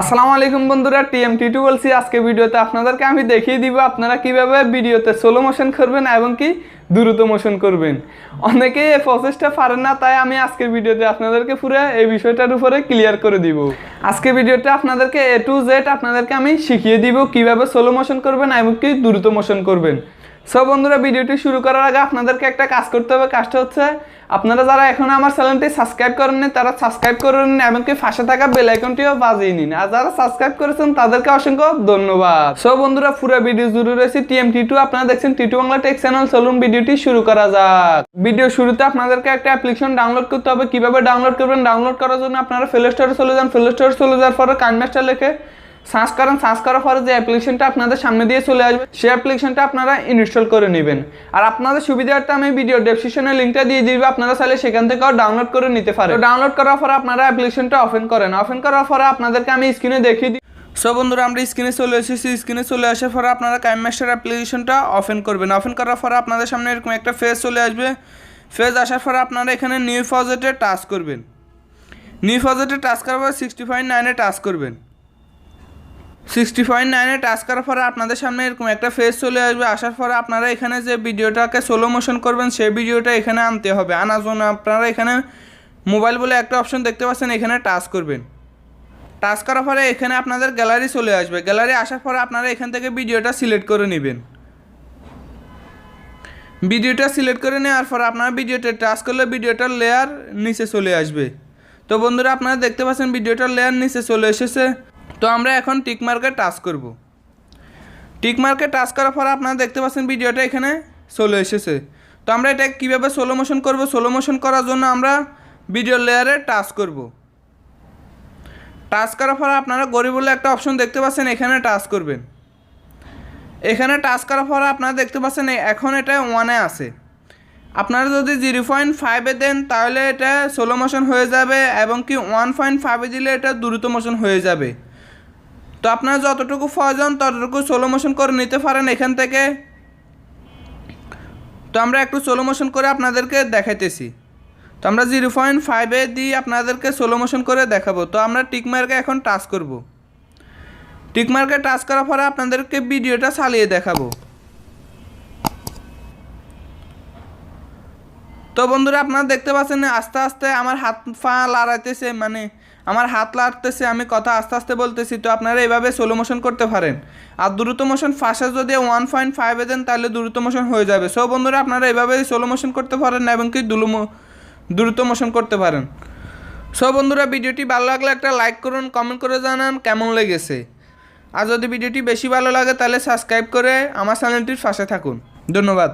আসসালামু আলাইকুম বন্ধুরা, TM-Titu বলছি। আজকে ভিডিওতে আপনাদেরকে আমি দেখিয়ে দিব আপনারা কিভাবে ভিডিওতে স্লো মোশন করবেন এবং কি দ্রুত মোশন করবেন। অনেকেই এই প্রসেসটা পারেন না, তাই আমি আজকের ভিডিওতে আপনাদেরকে পুরো এই বিষয়টার উপরে ক্লিয়ার করে দিব। আজকে ভিডিওতে আপনাদেরকে A to Z আপনাদেরকে আমি শিখিয়ে দিব কিভাবে স্লো মোশন করবেন এবং কি দ্রুত মোশন করবেন। সো বন্ধুরা, ভিডিওটি শুরু করার আগে আপনাদেরকে একটা কাজ করতে হবে। কাজটা হচ্ছে আপনারা যারা এখনো আমার চ্যানেলটি সাবস্ক্রাইব করেননি তারা সাবস্ক্রাইব করে নিন এবং কি পাশে থাকা বেল আইকনটিও বাজিয়ে নিন। আর যারা সাবস্ক্রাইব করেছেন তাদেরকে অসংখ্য ধন্যবাদ। সো বন্ধুরা, পুরো ভিডিও জুড়ে রয়েছে TM-Titu। আপনারা দেখছেন টিটু বাংলা টেক চ্যানেল। চলুন ভিডিওটি শুরু করা যাক। ভিডিও শুরুতে আপনাদেরকে একটা অ্যাপ্লিকেশন ডাউনলোড করতে হবে। কিভাবে ডাউনলোড করবেন? ডাউনলোড করার জন্য আপনারা প্লে স্টোরে চলে যান। প্লে স্টোরে চলে যাওয়ার পরে কাইনমাস্টার লিখে সার্চ করেন। সার্চ করার পরে যে অ্যাপ্লিকেশনটা আপনাদের সামনে দিয়ে চলে আসবে সেই অ্যাপ্লিকেশনটা আপনারা ইনস্টল করে নেবেন। আর আপনাদের সুবিধার্থে আমি ভিডিও ডেসক্রিপশনে লিঙ্কটা দিয়ে দিব, আপনারা চাইলে সেখান থেকেও ডাউনলোড করে নিতে পারেন। ডাউনলোড করার পরে আপনারা অ্যাপ্লিকেশনটা ওপেন করেন। ওপেন করার পরে আপনাদেরকে আমি স্ক্রিনে দেখিয়ে দিই। সো বন্ধুরা, আমরা স্ক্রিনে চলে এসেছি। স্ক্রিনে চলে আসার পরে আপনারা কাইনমাস্টার অ্যাপ্লিকেশনটা ওপেন করবেন। ওপেন করার পরে আপনাদের সামনে এরকম একটা পেজ চলে আসবে। পেজ আসার পরে আপনারা এখানে নিউ প্রজেক্টে টাচ করবেন। নিউ প্রজেক্টে টাচ করার পরে 60.9-এ টাচ করবেন। 60.9-এ টাচ করার পরে আপনাদের সামনে এরকম একটা ফেজ চলে আসবে। আসার পরে আপনারা এখানে যে ভিডিওটাকে স্লো মোশন করবেন সেই ভিডিওটা এখানে আনতে হবে। আনার জন্য আপনারা এখানে মোবাইল বলে একটা অপশন দেখতে পাচ্ছেন, এখানে টাচ করবেন। টাচ করার পরে এখানে আপনাদের গ্যালারি চলে আসবে। গ্যালারি আসার পরে আপনারা এখান থেকে ভিডিওটা সিলেক্ট করে নেবেন। ভিডিওটা সিলেক্ট করে নেওয়ার পরে আপনারা ভিডিওটা টাচ করলে ভিডিওটার লেয়ার নিচে চলে আসবে। তো বন্ধুরা, আপনারা দেখতে পাচ্ছেন ভিডিওটার লেয়ার নিচে চলে এসেছে। তো আমরা এখন টিক মার্কে টাচ করব। টিক মার্কে টাচ করার পরে আপনারা দেখতে পাচ্ছেন ভিডিওটা এখানে চলে এসেছে। তো আমরা এটা কীভাবে স্লো মোশন করব? স্লো মোশন করার জন্য আমরা ভিডিও লেয়ারে টাচ করব। টাচ করার পরে আপনারা গড়ি বলে একটা অপশন দেখতে পাচ্ছেন, এখানে টাচ করবেন। এখানে টাচ করার পরে আপনারা দেখতে পাচ্ছেন এখন এটা 1-এ আছে। আপনারা যদি 0.5-এ দেন তাহলে এটা স্লো মোশন হয়ে যাবে এবং কি 1.5-এ দিলে এটা দ্রুত মোশন হয়ে যাবে। তো আপনারা যতটুকু প্রয়োজন ততটুকু স্লো মোশন করে নিতে পারেন এখান থেকে। তো আমরা একটু স্লো মোশন করে আপনাদেরকে দেখাইতেছি। তো আমরা 0.5-এ দিয়ে আপনাদেরকে স্লো মোশন করে দেখাবো। তো আমরা টিক মার্কে এখন টাচ করব। টিক মার্কে টাচ করার পরে আপনাদেরকে ভিডিওটা চালিয়ে দেখাবো। তো বন্ধুরা, আপনারা দেখতে পাচ্ছেন আস্তে আস্তে আমার হাত পা লড়াইতেছে, মানে আমার হাত লাড়তেছে, আমি কথা আস্তে আস্তে বলতেছি। তো আপনারা এইভাবে স্লো মোশন করতে পারেন। আর দ্রুত মোশন ফার্স্টে যদি 1.5-এ দেন তাহলে দ্রুত মোশন হয়ে যাবে। সো বন্ধুরা, আপনারা এইভাবে স্লো মোশন করতে পারেন এবং কি দ্রুত মোশন করতে পারেন। সো বন্ধুরা, ভিডিওটি ভালো লাগলে একটা লাইক করুন, কমেন্ট করে জানান কেমন লেগেছে। আর যদি ভিডিওটি বেশি ভালো লাগে তাহলে সাবস্ক্রাইব করে আমার চ্যানেলটির পাশে থাকুন। ধন্যবাদ।